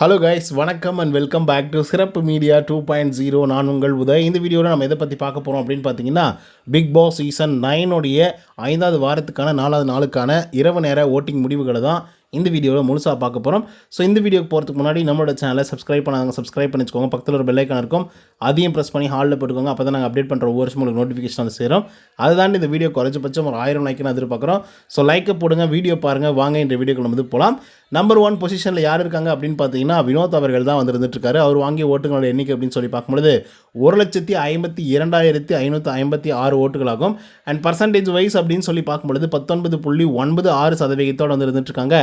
Hello guys, வணக்கம் and welcome back to சிறப்பு media 2.0. நான் உங்கள் உதய். இந்த வீடியோவில் நம்ம எதை பற்றி பார்க்க போகிறோம் அப்படின்னு பார்த்தீங்கன்னா, பிக் பாஸ் சீசன் 9 5வது வாரத்துக்கான 4வது நாளுக்கான இரவு நேர ஓட்டிங் முடிவுகளை தான் இந்த வீடியோவில் முழுசாக பார்க்க போகிறோம். ஸோ இந்த வீடியோக்கு போகிறதுக்கு முன்னாடி நம்மளோட சேனலை சப்ஸ்கிரைப் பண்ணாங்க, சப்ஸ்கிரைப் பண்ணிச்சுக்கோங்க. பக்கத்தில் ஒரு பெல் ஐக்கான் இருக்கும், அதையும் ப்ரெஸ் பண்ணி ஹாலில் போட்டுக்கோங்க. அப்போ தான் நாங்கள் அப்டேட் பண்ணுற ஒவ்வொரு வருஷம் உங்களுக்கு நோட்டிஃபிகேஷன் வந்து சேரும். அதுதான் இந்த வீடியோ குறைஞ்சபட்சம் ஒரு 1000 லைக்குன்னு எதிர்பார்க்குறோம். ஸோ லைக்கை போடுங்க, வீடியோ பாருங்கள். வாங்க இந்த வீடியோக்கு நம்ம வந்து போகலாம். நம்பர் 1 பொசிஷனில் யார் இருக்காங்க அப்படின்னு பார்த்தீங்கன்னா, வினோத் அவர்கள் தான் வந்துருந்துட்டுருக்காரு. அவர் வாங்கிய ஓட்டுகளோட எண்ணிக்கை அப்படின்னு சொல்லி பார்க்கும்பொழுது 1,52,556 ஓட்டுகளாகும். அண்ட் பர்சன்டேஜ் வைஸ் அப்படின்னு சொல்லி பார்க்கும்பொழுது 19.96% வந்து இருந்துட்டுருக்காங்க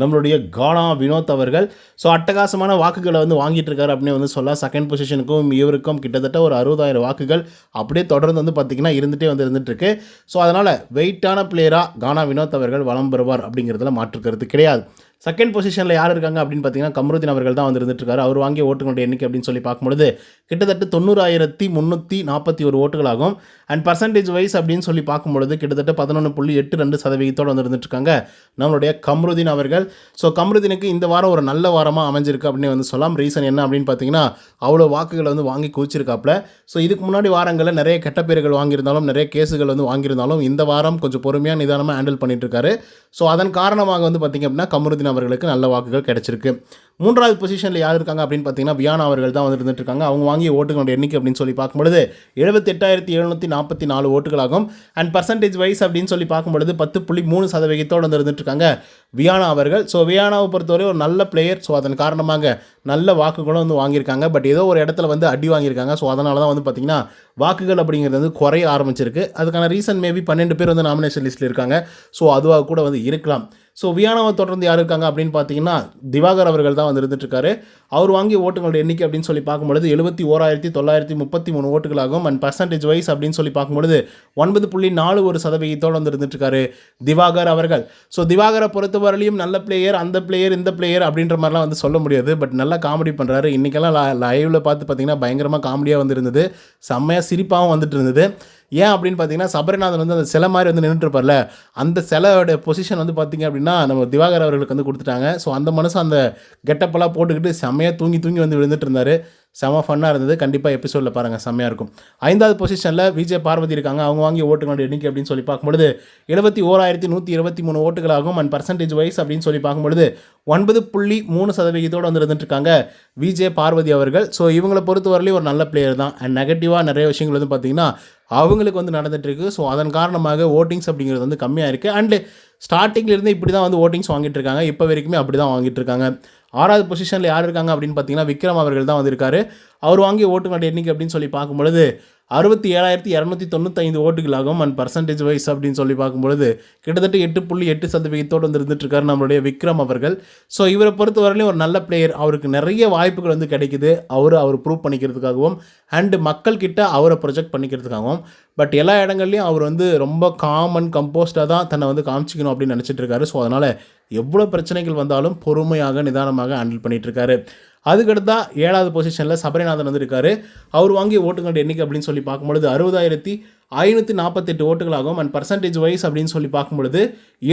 நம்மளுடைய கானா வினோத் அவர்கள். ஸோ அட்டகாசமான வாக்குகளை வந்து வாங்கிட்டு இருக்காரு அப்படின்னு வந்து சொல்லலாம். செகண்ட் பொசிஷனுக்கும் இவருக்கும் கிட்டத்தட்ட ஒரு 60,000 வாக்குகள் அப்படியே தொடர்ந்து வந்து பார்த்திங்கன்னா இருந்துகிட்ருக்கு. ஸோ அதனால் வெயிட்டான பிளேயராக கானா வினோத் அவர்கள் வலம் பெறுவார் அப்படிங்கிறதுல மாற்றுக்கிறது கிடையாது. செகண்ட் பொசிஷனில் யார் இருக்காங்க அப்படின்னு பார்த்தீங்கன்னா, கம்ருதீன் அவர்கள் தான் வந்து இருந்துட்டுருக்காரு. அவர் வாங்கிய ஓட்டுகளுடைய எண்ணிக்கை அப்படின்னு சொல்லி பார்க்கும்பொழுது கிட்டத்தட்ட 90,341 ஓட்டுகளாகும். அண்ட் பர்சன்டேஜ் வைஸ் அப்படின்னு சொல்லி பார்க்கும்பொழுது கிட்டத்தட்ட 11.82% வந்து இருந்துட்டுருக்காங்க நம்மளுடைய கம்ருதீன் அவர்கள். ஸோ கம்ருதீனுக்கு இந்த வாரம் ஒரு நல்ல வாரமாக அமைஞ்சிருக்கு அப்படின்னு வந்து சொல்லலாம். ரீசன் என்ன அப்படின்னு பார்த்தீங்கன்னா, அவ்வளோ வாக்குகளை வந்து வாங்கி குவிச்சிருக்காப்புல. ஸோ இதுக்கு முன்னாடி வாரங்களில் நிறைய கெட்ட பேர்கள் வாங்கியிருந்தாலும், நிறைய கேஸுகள் வந்து வாங்கியிருந்தாலும், இந்த வாரம் கொஞ்சம் பொறுமையாக நிதானமாக ஹேண்டில் பண்ணிட்டு இருக்காரு. ஸோ அதன் காரணமாக வந்து பார்த்திங்க அப்படின்னா கம்ருதீன் அவர்களுக்கு நல்ல வாக்குகள் கிடைச்சிருக்கு. மூன்றாவது பொசிஷனில் யார் இருக்காங்க அப்படின்னு பார்த்தீங்கன்னா, வியானா அவர்கள் தான் வந்து இருந்துட்டுருக்காங்க. அவங்க வாங்கிய ஓட்டுகளோட எண்ணிக்கை அப்படின்னு சொல்லி பார்க்கும்பொழுது 78,744 ஓட்டுகளாகும். அண்ட் பர்சன்டேஜ் வைஸ் அப்படின்னு சொல்லி பார்க்கும்பொழுது 10.3% வந்து இருந்துட்டுருக்காங்க வியானா அவர்கள். ஸோ வியானாவை பொறுத்தவரை ஒரு நல்ல பிளேயர். ஸோ அதன் காரணமாக நல்ல வாக்குகளும் வந்து வாங்கியிருக்காங்க. பட் ஏதோ ஒரு இடத்துல வந்து அடி வாங்கியிருக்காங்க. ஸோ அதனால தான் வந்து பார்த்திங்கன்னா வாக்குகள் அப்படிங்கிறது வந்து குறைய ஆரம்பிச்சிருக்கு. அதுக்கான ரீசன் மேபி 12 பேர் வந்து நாமினேஷன் லிஸ்ட்டில் இருக்காங்க. ஸோ அதுவாக கூட வந்து இருக்கலாம். ஸோ வியானாவை தொடர்ந்து யார் இருக்காங்க அப்படின்னு பார்த்தீங்கன்னா, திவாகர் அவர்கள் தான் வந்து இருந்துட்டுருக்காரு. அவர் வாங்கிய ஓட்டுகளோட எண்ணிக்கை அப்படின்னு சொல்லி பார்க்கும்பொழுது 71,933 ஓட்டுகளாகும். அண்ட் பர்சன்டேஜ் வைஸ் அப்படின்னு சொல்லி பார்க்கும்பொழுது 9.41% வந்து இருந்துட்டுருக்காரு திவாகர் அவர்கள். ஸோ திவாகரை பொறுத்தவரையிலையும் நல்ல பிளேயர், அந்த பிளேயர் இந்த பிளேயர் அப்படின்ற மாதிரிலாம் வந்து சொல்ல முடியாது. பட் நல்லா காமெடி பண்ணுறாரு. இன்றைக்கெல்லாம் லைவில் பார்த்து பார்த்தீங்கன்னா பயங்கரமாக காமெடியாக வந்து இருந்தது. செம்மையாக சிரிப்பாகவும் வந்துட்டு இருந்தது. ஏன் அப்படின்னு பார்த்தீங்கன்னா, சபரிநாதன் வந்து அந்த சிலை மாதிரி வந்து நின்றுட்டுருப்பார்ல, அந்த சிலையோட பொசிஷன் வந்து பார்த்திங்க அப்படின்னா நம்ம திவாகர் அவர்களுக்கு வந்து கொடுத்துட்டாங்க. ஸோ அந்த மனுஷன் அந்த கெட்டப்பெல்லாம் போட்டுக்கிட்டு செம்மையாக தூங்கி வந்து விழுந்துட்டு இருந்தார். செம்ம ஃபன்னாக இருந்தது. கண்டிப்பாக எபிசோடில் பாருங்கள், செம்மையாக இருக்கும். 5வது பொசிஷனில் விஜய் பார்வதி இருக்காங்க. அவங்க வாங்கிய ஓட்டுகளோட எண்ணிக்கை அப்படின்னு சொல்லி பார்க்கும்பொழுது 71,123 ஓட்டுகளாகும். அண்ட் பர்சன்டேஜ் வைஸ் அப்படின்னு சொல்லி பார்க்கும்பொழுது 9.3% வந்து இருந்துட்டுருக்காங்க விஜய் பார்வதி அவர்கள். ஸோ இவங்களை பொறுத்தவரையிலையும் ஒரு நல்ல பிளேயர் தான். அண்ட் நெகட்டிவாக நிறைய விஷயங்கள் வந்து பார்த்திங்கன்னா அவங்களுக்கு வந்து நடந்துகிட்ருக்கு. ஸோ அதன் காரணமாக ஓட்டிங்ஸ் அப்படிங்கிறது வந்து கம்மியாக இருக்குது. அண்டு ஸ்டார்டிங்லேருந்து இப்படி தான் வந்து ஓட்டிங்ஸ் வாங்கிட்டு இருக்காங்க. இப்போ வரைக்குமே அப்படி தான் வாங்கிட்டு இருக்காங்க. 6வது பொசிஷனில் யார் இருக்காங்க அப்படின்னு பார்த்தீங்கன்னா, விக்ரம் அவர்கள் தான் வந்திருக்காரு. அவர் வாங்கிய ஓட்டுகளோட எண்ணிக்கை அப்படின்னு சொல்லி பார்க்கும்பொழுது 67,295 ஓட்டுகளாகும். அண்ட் பர்சன்டேஜ் வைஸ் அப்படின்னு சொல்லி பார்க்கும்பொழுது கிட்டத்தட்ட 8.8% வந்து இருந்துட்டுருக்காரு நம்மளுடைய விக்ரம் அவர்கள். ஸோ இவரை பொறுத்தவரையிலும் ஒரு நல்ல பிளேயர். அவருக்கு நிறைய வாய்ப்புகள் வந்து கிடைக்குது. அவர் ப்ரூவ் பண்ணிக்கிறதுக்காகவும் அண்டு மக்கள்கிட்ட அவரை ப்ரொஜெக்ட் பண்ணிக்கிறதுக்காகவும். பட் எல்லா இடங்கள்லையும் அவர் வந்து ரொம்ப காமன் கம்போஸ்டாக தான் தன்னை வந்து காமிச்சிக்கணும் அப்படின்னு நினச்சிட்டு இருக்காரு. ஸோ அதனால் எவ்வளோ பிரச்சனைகள் வந்தாலும் பொறுமையாக நிதானமாக ஹேண்டில் பண்ணிகிட்ருக்காரு. அதுக்கடுத்தா 7வது பொசிஷனில் சபரிநாதன் வந்து இருக்கார். அவர் வாங்கிய ஓட்டுகளோட எண்ணிக்கை அப்படின்னு சொல்லி பார்க்கும்பொழுது 60,548 ஓட்டுகளாகும். அண்ட் பர்சன்டேஜ் வைஸ் அப்படின்னு சொல்லி பார்க்கும்பொழுது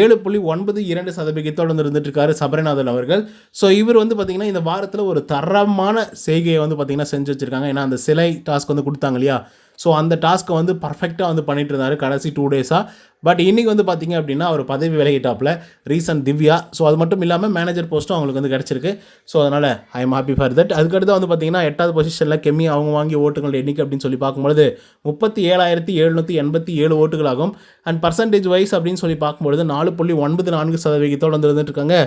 7.92% வந்து இருந்துட்டுருக்காரு சபரிநாதன் அவர்கள். ஸோ இவர் வந்து பார்த்திங்கன்னா இந்த வாரத்தில் ஒரு தரமான செய்கையை வந்து பார்த்திங்கன்னா செஞ்சு வச்சுருக்காங்க. ஏன்னா அந்த சிலை டாஸ்க் வந்து கொடுத்தாங்க இல்லையா, ஸோ அந்த டாஸ்க்கை வந்து பர்ஃபெக்டாக வந்து பண்ணிட்டு இருந்தார் கடைசி 2 டேஸாக. பட் இன்றைக்கி வந்து பார்த்திங்க அப்படின்னா அவர் பதவி விலகிட்டாப்பில் ரீசன் திவ்யா. ஸோ அது மட்டும் இல்லாமல் மேனேஜர் போஸ்ட்டும் அவங்களுக்கு வந்து கிடச்சிருக்கு. ஸோ அதனால் I am happy for that. அதுக்கடுத்து வந்து பார்த்திங்கன்னா 8வது பொசிஷனில் கெமி அவங்க வாங்கிய ஓட்டுகளோட எண்ணிக்கை அப்படின்னு சொல்லி பார்க்கும்பொழுது 37,787 ஓட்டுகளாகும். அண்ட் பர்சன்டேஜ் வைஸ் அப்படின்னு சொல்லி பார்க்கும்பொழுது 4.94% வந்து இருந்துட்டுருக்காங்க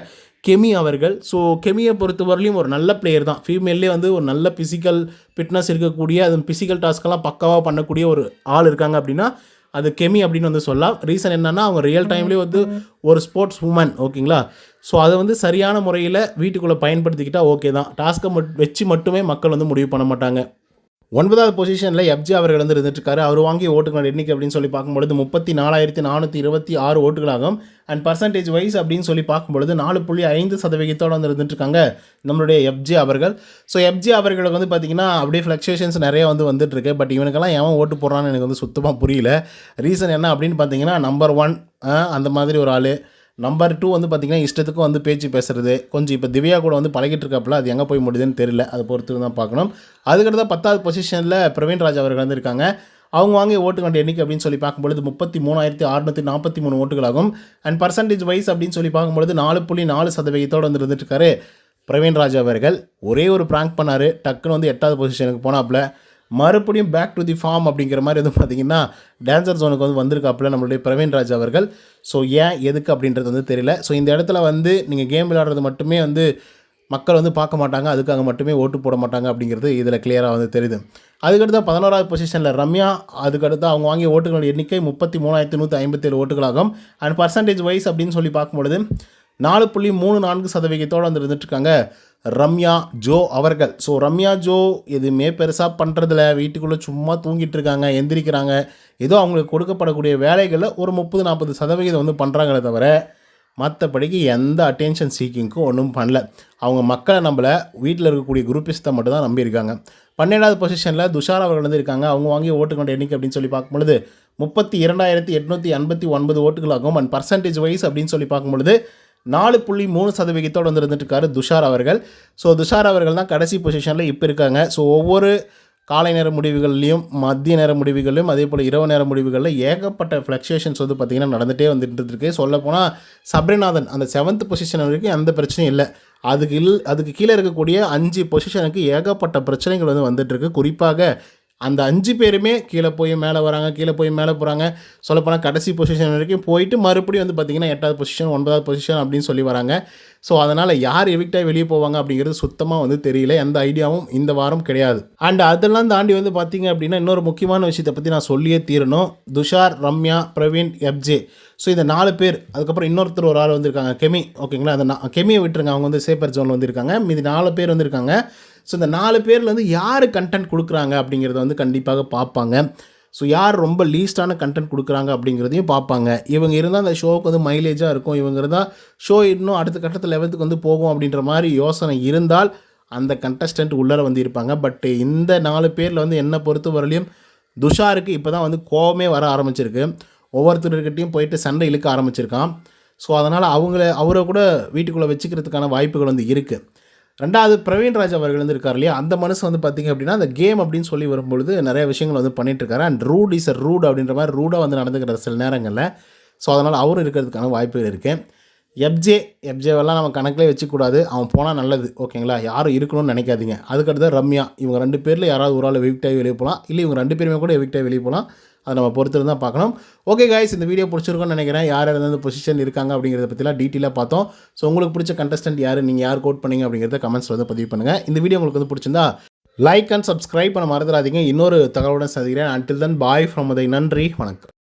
கெமி அவர்கள். ஸோ கெமியை பொறுத்தவரையிலையும் ஒரு நல்ல பிளேயர் தான். ஃபீமேல்லே வந்து ஒரு நல்ல ஃபிசிக்கல் ஃபிட்னஸ் இருக்கக்கூடிய, அது ஃபிசிக்கல் டாஸ்க்கெல்லாம் பக்காவாக பண்ணக்கூடிய ஒரு ஆள் இருக்காங்க அப்படின்னா அது கெமி அப்படின்னு வந்து சொல்லலாம். ரீசன் என்னென்னா, அவங்க ரியல் டைம்லேயே வந்து ஒரு ஸ்போர்ட்ஸ் உமன், ஓகேங்களா. ஸோ அதை வந்து சரியான முறையில் வீட்டுக்குள்ளே பயன்படுத்திக்கிட்டால் ஓகே தான். டாஸ்க்கை வச்சு மட்டுமே மக்கள் வந்து முடிவு பண்ண மாட்டாங்க. 9வது பொசிஷனில் எஃப்ஜி அவர்கள் வந்து இருந்துட்டுருக்காரு. அவர் வாங்கிய ஓட்டுகளோட எண்ணிக்கை அப்படின்னு சொல்லி பார்க்கும்பொழுது 34,426 ஓட்டுகளாகும். அண்ட் பர்சன்டேஜ் வைஸ் அப்படின்னு சொல்லி பார்க்கும்பொழுது 4.5% வந்து இருந்துட்டுருக்காங்க நம்மளுடைய எஃப்ஜி அவர்கள். ஸோ எஃப்ஜி அவர்களுக்கு வந்து பார்த்திங்கன்னா அப்படியே ஃப்ளக்சுவேஷன்ஸ் நிறைய வந்து வந்துட்டுருக்கு. பட் இவனுக்கெல்லாம் எவன் ஓட்டு போடுறான்னு எனக்கு வந்து சுத்தமாக புரியல. ரீசன் என்ன அப்படின்னு பார்த்தீங்கன்னா, நம்பர் 1 அந்த மாதிரி ஒரு ஆள், நம்பர் 2 வந்து பார்த்திங்கன்னா இஷ்டத்துக்கும் வந்து பேச்சு பேசுகிறது. கொஞ்சம் இப்போ திவ்யா கூட வந்து பழகிட்டு இருக்காப்புல. அது எங்கே போய் முடியுதுன்னு தெரியல. அதை பொறுத்து தான் பார்க்கணும். அதுக்கடுத்த 10வது பொசிஷனில் பிரவீன் ராஜ் அவர்கள் வந்து இருக்காங்க. அவங்க வாங்கிய ஓட்டுகள் எண்ணிக்கை அப்படின்னு சொல்லி பார்க்கும்பொழுது 33,643 ஓட்டுகளாகும். அண்ட் பர்சன்டேஜ் வைஸ் அப்படின்னு சொல்லி பார்க்கும்பொழுது 4.4% வந்து இருந்துட்டுருக்காரு பிரவீன் ராஜ் அவர்கள். ஒரே ஒரு ப்ராங்க் பண்ணார். டக்குன்னு வந்து 8வது பொசிஷனுக்கு போனாப்புல. மறுபடியும் பேக் டு தி ஃபார்ம் அப்படிங்கிற மாதிரி வந்து பார்த்திங்கன்னா டான்சர் ஜோனுக்கு வந்து வந்திருக்காப்புல நம்மளுடைய பிரவீன் ராஜ் அவர்கள். ஸோ ஏன் எதுக்கு அப்படின்றது வந்து தெரியல. ஸோ இந்த இடத்துல வந்து நீங்கள் கேம் விளையாடுறது மட்டுமே வந்து மக்கள் வந்து பார்க்க மாட்டாங்க, அதுக்காக மட்டுமே ஓட்டு போட மாட்டாங்க அப்படிங்கிறது இதில் கிளியராக வந்து தெரியுது. அதுக்கடுத்து 11வது பொசிஷனில் ரம்யா. அதுக்கடுத்து அவங்க வாங்கிய ஓட்டுகளோட எண்ணிக்கை 33,157 ஓட்டுகளாகும். அண்ட் பர்சன்டேஜ் வைஸ் அப்படின்னு சொல்லி பார்க்கும்பொழுது 4.34% வந்து இருந்துட்டுருக்காங்க ரம்யா ஜோ அவர்கள். ஸோ ரம்யா ஜோ எதுவுமே பெருசாக பண்ணுறதில்ல, வீட்டுக்குள்ளே சும்மா தூங்கிட்டு இருக்காங்க, எந்திரிக்கிறாங்க, ஏதோ அவங்களுக்கு கொடுக்கப்படக்கூடிய வேலைகளில் ஒரு 30-40% வந்து பண்ணுறாங்களே தவிர மற்றபடிக்கு எந்த அட்டென்ஷன் சீக்கிங்க்கும் ஒன்றும் பண்ணல. அவங்க மக்களை நம்பலை, வீட்டில் இருக்கக்கூடிய குரூப்பிஸ்ட்டை மட்டும் தான் நம்பியிருக்காங்க. 12வது பொசிஷனில் துஷார் அவர்கள் வந்து இருக்காங்க. அவங்க வாங்கிய ஓட்டுகளோட எண்ணிக்கை அப்படின்னு சொல்லி பார்க்கும்பொழுது 32,859 ஓட்டுகளாகும். அண்ட் பர்சன்டேஜ் வைஸ் அப்படின்னு சொல்லி பார்க்கும்பொழுது 4.3% வந்து இருந்துட்டுருக்காரு துஷார் அவர்கள். ஸோ துஷார் அவர்கள் தான் கடைசி பொசிஷனில் இப்போ இருக்காங்க. ஸோ ஒவ்வொரு காலை நேர முடிவுகள்லையும், மதிய நேர முடிவுகள்லையும், அதே போல் இரவு நேர முடிவுகளில் ஏகப்பட்ட ஃப்ளக்சுவேஷன்ஸ் வந்து பார்த்திங்கன்னா நடந்துகிட்டே வந்துட்டு இருக்கு. சொல்லப்போனால் சப்ரிநாதன் அந்த 7th பொசிஷன் வரைக்கும் எந்த பிரச்சனையும் இல்லை. அதுக்கு கீழே இருக்கக்கூடிய 5 பொசிஷனுக்கு ஏகப்பட்ட பிரச்சனைகள் வந்து வந்துட்டுருக்கு. குறிப்பாக அந்த 5 பேருமே கீழே போய் மேலே வராங்க, கீழே போய் மேலே போகிறாங்க. சொல்லப்போனால் கடைசி பொசிஷன் வரைக்கும் போயிட்டு மறுபடியும் வந்து பார்த்திங்கன்னா 8வது பொசிஷன், 9வது பொசிஷன் அப்படின்னு சொல்லி வராங்க. ஸோ அதனால் யார் எவிக்டாக வெளியே போவாங்க அப்படிங்கிறது சுத்தமாக வந்து தெரியல. எந்த ஐடியாவும் இந்த வாரம் கிடையாது. அண்ட் அதெல்லாம் தாண்டி வந்து பார்த்திங்க அப்படின்னா இன்னொரு முக்கியமான விஷயத்தை பற்றி நான் சொல்லியே தீரணும். துஷார், ரம்யா, பிரவீன், எஃப்ஜே. ஸோ இந்த 4 பேர். அதுக்கப்புறம் இன்னொருத்தர் ஒரு ஆள் வந்திருக்காங்க, கெமி. ஓகேங்களா, அந்த கெமியை விட்டுருங்க, அவங்க வந்து சேப்பர் ஜோனில் வந்திருக்காங்க. மீதி 4 பேர் வந்திருக்காங்க. ஸோ இந்த 4 பேரில் வந்து யார் கண்டென்ட் கொடுக்குறாங்க அப்படிங்கிறத வந்து கண்டிப்பாக பார்ப்பாங்க. ஸோ யார் ரொம்ப லீஸ்டான கண்டென்ட் கொடுக்குறாங்க அப்படிங்கிறதையும் பார்ப்பாங்க. இவங்க இருந்தால் அந்த ஷோவுக்கு வந்து மைலேஜாக இருக்கும், இவங்க இருந்தால் ஷோ இன்னும் அடுத்த கட்டத்தில் லெவலுக்கு வந்து போகும் அப்படின்ற மாதிரி யோசனை இருந்தால் அந்த கண்டஸ்டன்ட் உள்ளே வந்து இருப்பாங்க. பட் இந்த 4 பேரில் வந்து என்னை பொறுத்த வரலையும் துஷாருக்கு இப்போ தான் வந்து கோவமே வர ஆரம்பிச்சிருக்கு. ஒவ்வொருத்தருக்கிட்டையும் போயிட்டு சண்டை இழுக்க ஆரம்பிச்சிருக்கான். ஸோ அதனால் அவரை கூட வீட்டுக்குள்ளே வச்சுக்கிறதுக்கான வாய்ப்புகள் வந்து இருக்குது. 2வது பிரவீன் ராஜ் அவர்கள் வந்து இருக்கார் இல்லையா, அந்த மனசு வந்து பார்த்திங்க அப்படின்னா அந்த கேம் அப்படின்னு சொல்லி வரும்பொழுது நிறைய விஷயங்கள் வந்து பண்ணிகிட்ருக்காரு. And rude is a rude அப்படின்ற மாதிரி ரூடாக வந்து நடந்துக்கிறார் சில நேரங்களில். ஸோ அதனால் அவரும் இருக்கிறதுக்கான வாய்ப்புகள் இருக்குது. எஃப்ஜேவெல்லாம் நம்ம கணக்கிலே வச்சுக்கூடாது, அவன் போனால் நல்லது. ஓகேங்களா, யாரும் இருக்கணும்னு நினைக்காதீங்க. அதுக்கடுத்து ரம்யா. இவங்க 2 பேரில் யாராவது ஒரு ஆள் எவிக்டாகி வெளியே போகலாம், இல்லை இவங்க 2 பேருமே கூட எவிக்டாகி வெளியே போகலாம். அதை நம்ம பொறுத்து தான் பார்க்கணும். ஓகே கைஸ், இந்த வீடியோ பிடிச்சிருக்குன்னு நினைக்கிறேன். யார் எந்தெந்த பொசிஷன் இருக்காங்க அப்படிங்கிறத பற்றிலாம் டீட்டெயிலாக பார்த்தோம். ஸோ உங்களுக்கு பிடிச்ச கண்டஸ்டன்ட் யார், நீங்கள் யார் கோட் பண்ணீங்க அப்படிங்கிறத கமெண்ட்ஸில் வந்து பதிவு பண்ணுங்கள். இந்த வீடியோ உங்களுக்கு வந்து பிடிச்சிருந்தா லைக் அண்ட் சப்ஸ்கிரைப் பண்ண மறந்துடாதீங்க. இன்னொரு தகவலுடன் சந்திக்கிறேன். Until then bye from Uday. நன்றி, வணக்கம்.